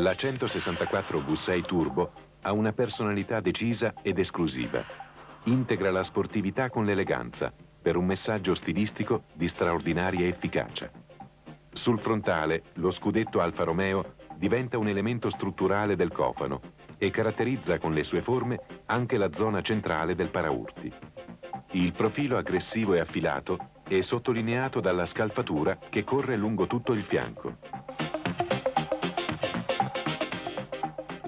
La 164 V6 Turbo ha una personalità decisa ed esclusiva. Integra la sportività con l'eleganza, per un messaggio stilistico di straordinaria efficacia. Sul frontale, lo scudetto Alfa Romeo diventa un elemento strutturale del cofano e caratterizza con le sue forme anche la zona centrale del paraurti. Il profilo aggressivo e affilato è sottolineato dalla scalfatura che corre lungo tutto il fianco.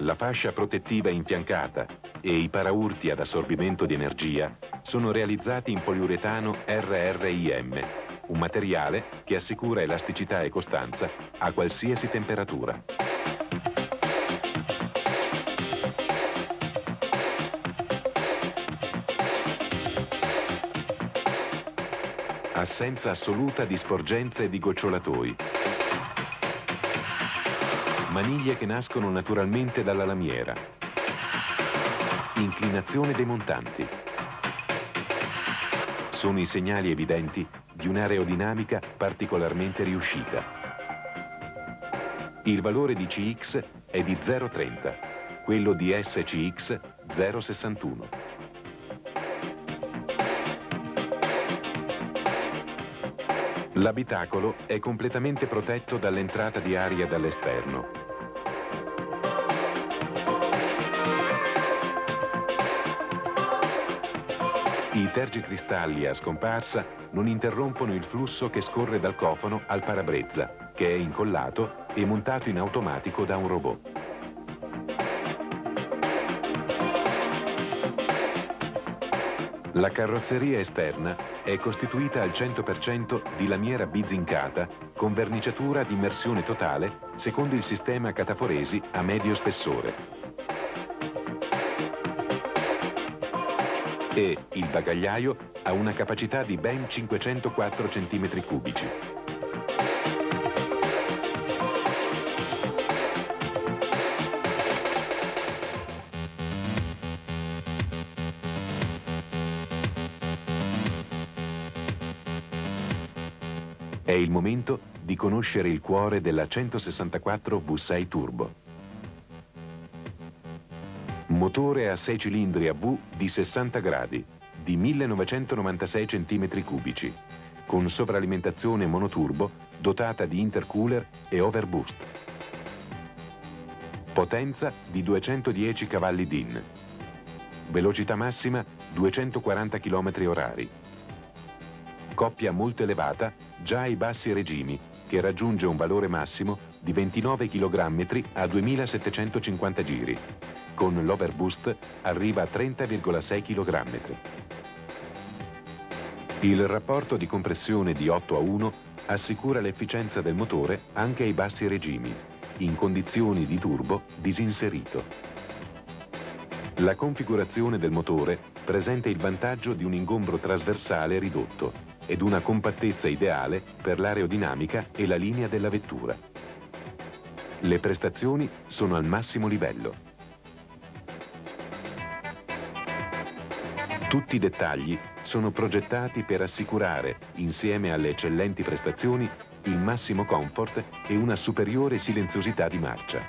La fascia protettiva infiancata e i paraurti ad assorbimento di energia sono realizzati in poliuretano RRIM, un materiale che assicura elasticità e costanza a qualsiasi temperatura. Assenza assoluta di sporgenze e di gocciolatoi. Maniglie che nascono naturalmente dalla lamiera. Inclinazione dei montanti. Sono i segnali evidenti di un'aerodinamica particolarmente riuscita. Il valore di CX è di 0,30, quello di SCX 0,61. L'abitacolo è completamente protetto dall'entrata di aria dall'esterno. I tergicristalli a scomparsa non interrompono il flusso che scorre dal cofano al parabrezza, che è incollato e montato in automatico da un robot. La carrozzeria esterna è costituita al 100% di lamiera bizincata con verniciatura di immersione totale secondo il sistema cataforesi a medio spessore. E il bagagliaio ha una capacità di ben 504 cm3. È il momento di conoscere il cuore della 164 V6 Turbo. Motore a 6 cilindri a V di 60 gradi, di 1996 cm3, con sovralimentazione monoturbo dotata di intercooler e overboost. Potenza di 210 cavalli DIN. Velocità massima 240 km/h. Coppia molto elevata già ai bassi regimi, che raggiunge un valore massimo di 29 kg a 2750 giri. Con l'overboost arriva a 30,6 kg. Il rapporto di compressione di 8:1 assicura l'efficienza del motore anche ai bassi regimi, in condizioni di turbo disinserito. La configurazione del motore presenta il vantaggio di un ingombro trasversale ridotto ed una compattezza ideale per l'aerodinamica e la linea della vettura. Le prestazioni sono al massimo livello. Tutti i dettagli sono progettati per assicurare, insieme alle eccellenti prestazioni, il massimo comfort e una superiore silenziosità di marcia.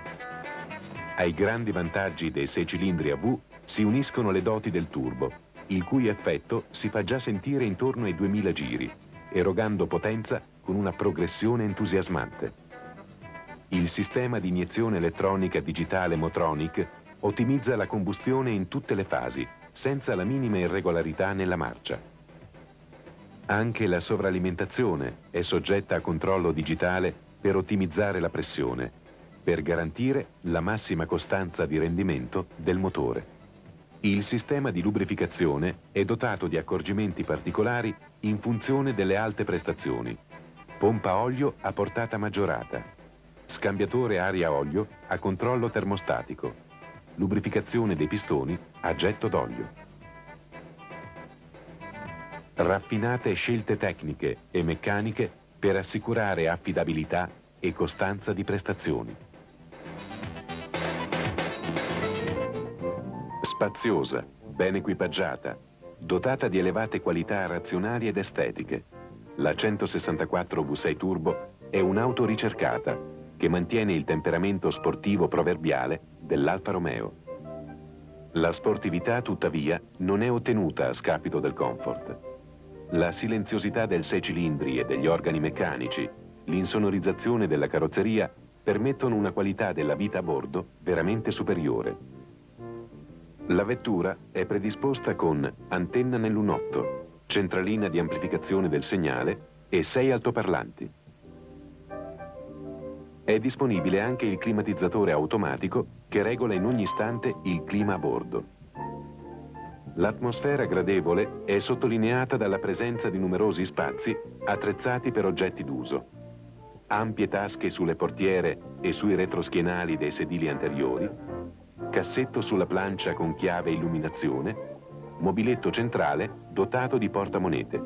Ai grandi vantaggi dei 6 cilindri a V si uniscono le doti del turbo, il cui effetto si fa già sentire intorno ai 2000 giri, erogando potenza con una progressione entusiasmante. Il sistema di iniezione elettronica digitale Motronic ottimizza la combustione in tutte le fasi, senza la minima irregolarità nella marcia. Anche la sovralimentazione è soggetta a controllo digitale per ottimizzare la pressione, per garantire la massima costanza di rendimento del motore. Il sistema di lubrificazione è dotato di accorgimenti particolari in funzione delle alte prestazioni. Pompa olio a portata maggiorata, scambiatore aria-olio a controllo termostatico, lubrificazione dei pistoni a getto d'olio. Raffinate scelte tecniche e meccaniche per assicurare affidabilità e costanza di prestazioni. Spaziosa, ben equipaggiata, dotata di elevate qualità razionali ed estetiche, la 164 V6 Turbo è un'auto ricercata che mantiene il temperamento sportivo proverbiale dell'Alfa Romeo. La sportività, tuttavia, non è ottenuta a scapito del comfort. La silenziosità del 6 cilindri e degli organi meccanici, l'insonorizzazione della carrozzeria permettono una qualità della vita a bordo veramente superiore. La vettura è predisposta con antenna nel lunotto, centralina di amplificazione del segnale e 6 altoparlanti. È disponibile anche il climatizzatore automatico che regola in ogni istante il clima a bordo. L'atmosfera gradevole è sottolineata dalla presenza di numerosi spazi attrezzati per oggetti d'uso. Ampie tasche sulle portiere e sui retroschienali dei sedili anteriori, cassetto sulla plancia con chiave e illuminazione, mobiletto centrale dotato di portamonete.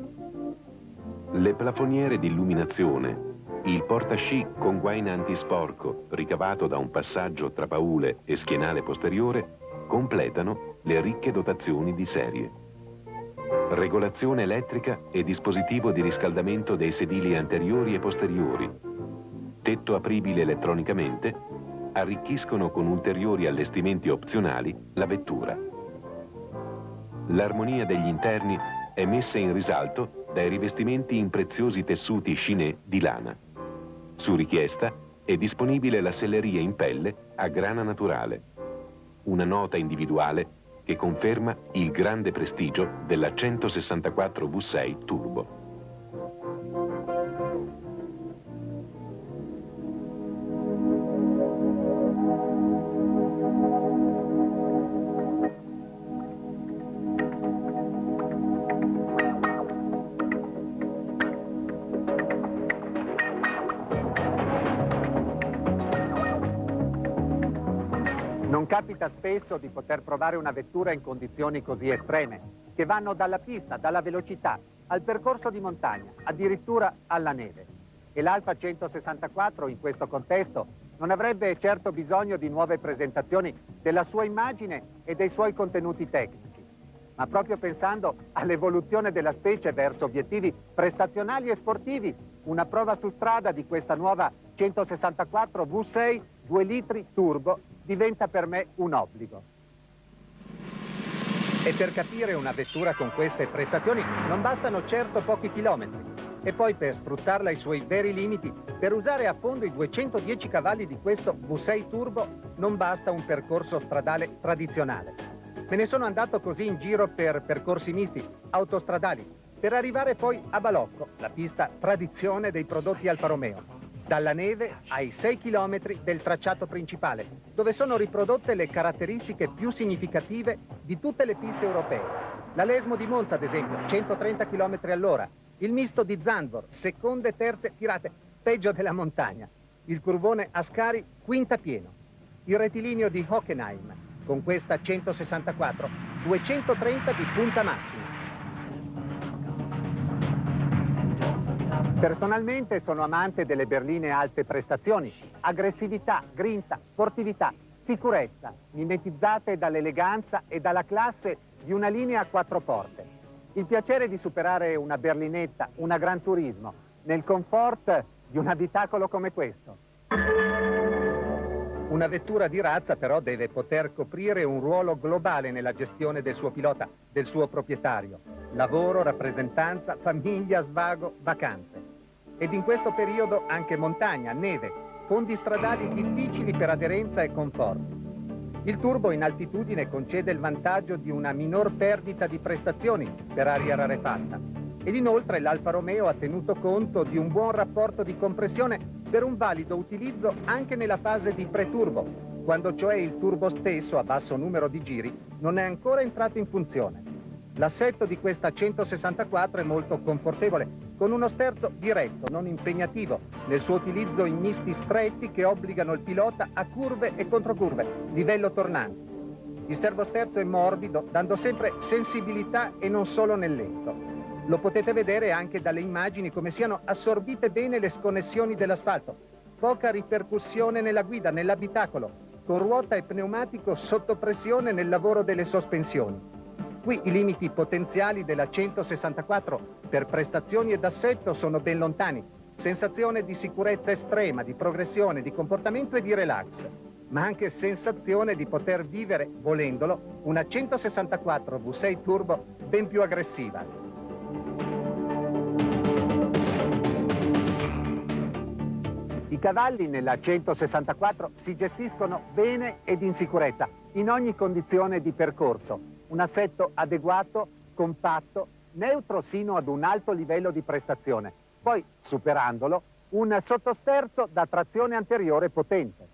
Le plafoniere di illuminazione, il portasci con guaina antisporco ricavato da un passaggio tra baule e schienale posteriore completano le ricche dotazioni di serie. Regolazione elettrica e dispositivo di riscaldamento dei sedili anteriori e posteriori, tetto apribile elettronicamente, arricchiscono con ulteriori allestimenti opzionali la vettura. L'armonia degli interni è messa in risalto dai rivestimenti in preziosi tessuti chinè di lana. Su richiesta è disponibile la selleria in pelle a grana naturale, una nota individuale che conferma il grande prestigio della 164 V6 Turbo. Non capita spesso di poter provare una vettura in condizioni così estreme, che vanno dalla pista, dalla velocità, al percorso di montagna, addirittura alla neve. E l'Alfa 164 in questo contesto non avrebbe certo bisogno di nuove presentazioni della sua immagine e dei suoi contenuti tecnici, ma proprio pensando all'evoluzione della specie verso obiettivi prestazionali e sportivi, una prova su strada di questa nuova 164 V6 2 litri turbo diventa per me un obbligo. E per capire una vettura con queste prestazioni non bastano certo pochi chilometri. E poi per sfruttarla ai suoi veri limiti, per usare a fondo i 210 cavalli di questo V6 turbo, non basta un percorso stradale tradizionale. Me ne sono andato così in giro per percorsi misti, autostradali, per arrivare poi a Balocco, la pista tradizione dei prodotti Alfa Romeo. Dalla neve ai 6 chilometri del tracciato principale, dove sono riprodotte le caratteristiche più significative di tutte le piste europee. La Lesmo di Monza, ad esempio, 130 km all'ora. Il misto di Zandvoort, seconde e terze tirate, peggio della montagna. Il curvone Ascari, quinta pieno. Il rettilineo di Hockenheim, con questa 164, 230 di punta massima. Personalmente sono amante delle berline alte prestazioni, aggressività, grinta, sportività, sicurezza, mimetizzate dall'eleganza e dalla classe di una linea a 4 porte. Il piacere di superare una berlinetta, una Gran Turismo, nel comfort di un abitacolo come questo. Una vettura di razza però deve poter coprire un ruolo globale nella gestione del suo pilota, del suo proprietario. Lavoro, rappresentanza, famiglia, svago, vacanze. Ed in questo periodo anche montagna, neve, fondi stradali difficili per aderenza e comfort. Il turbo in altitudine concede il vantaggio di una minor perdita di prestazioni per aria rarefatta. Ed inoltre l'Alfa Romeo ha tenuto conto di un buon rapporto di compressione per un valido utilizzo anche nella fase di preturbo, quando cioè il turbo stesso a basso numero di giri non è ancora entrato in funzione. L'assetto di questa 164 è molto confortevole, con uno sterzo diretto, non impegnativo, nel suo utilizzo in misti stretti che obbligano il pilota a curve e controcurve, livello tornante. Il servosterzo è morbido, dando sempre sensibilità e non solo nel lento. Lo potete vedere anche dalle immagini come siano assorbite bene le sconnessioni dell'asfalto. Poca ripercussione nella guida, nell'abitacolo, con ruota e pneumatico sotto pressione nel lavoro delle sospensioni. Qui i limiti potenziali della 164 per prestazioni ed assetto sono ben lontani, sensazione di sicurezza estrema, di progressione, di comportamento e di relax, ma anche sensazione di poter vivere, volendolo, una 164 V6 Turbo ben più aggressiva. I cavalli nella 164 si gestiscono bene ed in sicurezza, in ogni condizione di percorso. Un assetto adeguato, compatto, neutro sino ad un alto livello di prestazione. Poi, superandolo, un sottosterzo da trazione anteriore potente.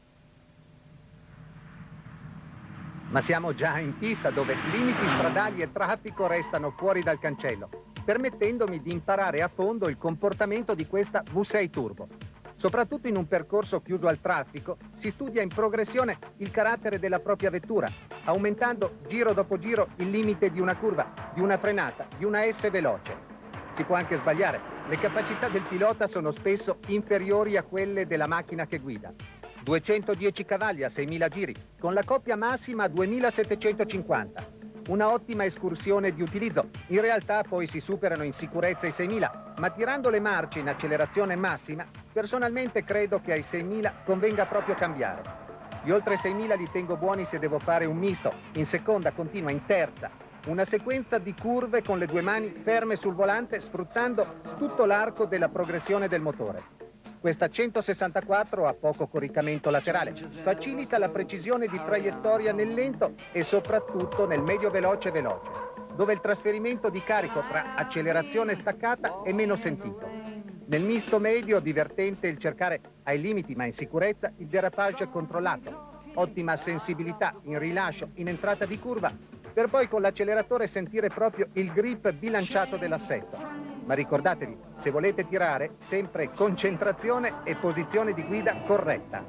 Ma siamo già in pista dove limiti stradali e traffico restano fuori dal cancello, permettendomi di imparare a fondo il comportamento di questa V6 Turbo. Soprattutto in un percorso chiuso al traffico, si studia in progressione il carattere della propria vettura, aumentando giro dopo giro il limite di una curva, di una frenata, di una S veloce. Si può anche sbagliare, le capacità del pilota sono spesso inferiori a quelle della macchina che guida. 210 cavalli a 6.000 giri, con la coppia massima a 2.750. Una ottima escursione di utilizzo. In realtà poi si superano in sicurezza i 6.000, ma tirando le marce in accelerazione massima, personalmente credo che ai 6.000 convenga proprio cambiare. Gli oltre 6.000 li tengo buoni se devo fare un misto, in seconda continua, in terza. Una sequenza di curve con le due mani ferme sul volante, sfruttando tutto l'arco della progressione del motore. Questa 164 ha poco coricamento laterale, facilita la precisione di traiettoria nel lento e soprattutto nel medio veloce, dove il trasferimento di carico tra accelerazione e staccata è meno sentito. Nel misto medio divertente il cercare ai limiti ma in sicurezza il derapage controllato, ottima sensibilità in rilascio, in entrata di curva, per poi con l'acceleratore sentire proprio il grip bilanciato dell'assetto. Ma ricordatevi, se volete tirare, sempre concentrazione e posizione di guida corretta.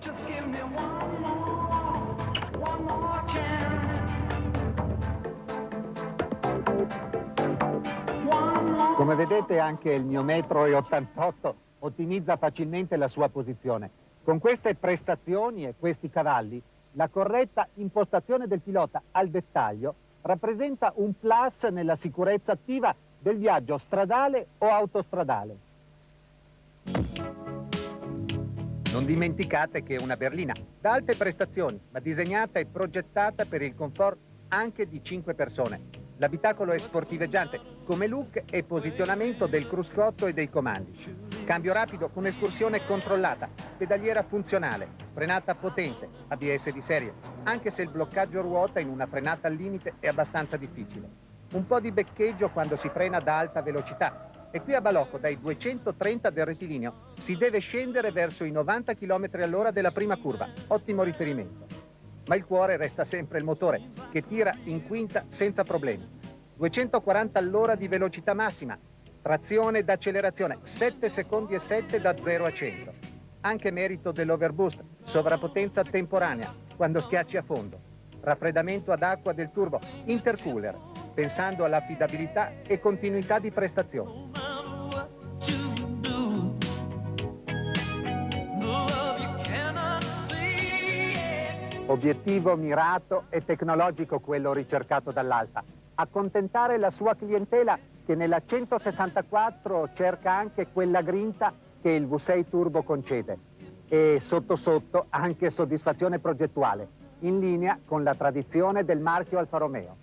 Come vedete anche il mio 1,88 m ottimizza facilmente la sua posizione. Con queste prestazioni e questi cavalli, la corretta impostazione del pilota al dettaglio rappresenta un plus nella sicurezza attiva del viaggio stradale o autostradale. Non dimenticate che è una berlina da alte prestazioni, ma disegnata e progettata per il comfort anche di 5 persone. L'abitacolo è sportiveggiante come look e posizionamento del cruscotto e dei comandi. Cambio rapido con escursione controllata, pedaliera funzionale, frenata potente, ABS di serie, anche se il bloccaggio ruota in una frenata al limite è abbastanza difficile. Un po' di beccheggio quando si frena da alta velocità. E qui a Balocco, dai 230 del rettilineo, si deve scendere verso i 90 km all'ora della prima curva. Ottimo riferimento. Ma il cuore resta sempre il motore, che tira in quinta senza problemi. 240 all'ora di velocità massima. Trazione ed accelerazione, 7 secondi e 7 da 0 a 100. Anche merito dell'overboost, sovrappotenza temporanea, quando schiacci a fondo. Raffreddamento ad acqua del turbo, intercooler, pensando all'affidabilità e continuità di prestazione. Obiettivo mirato e tecnologico quello ricercato dall'Alfa. Accontentare la sua clientela che nella 164 cerca anche quella grinta che il V6 Turbo concede. E sotto sotto anche soddisfazione progettuale, in linea con la tradizione del marchio Alfa Romeo.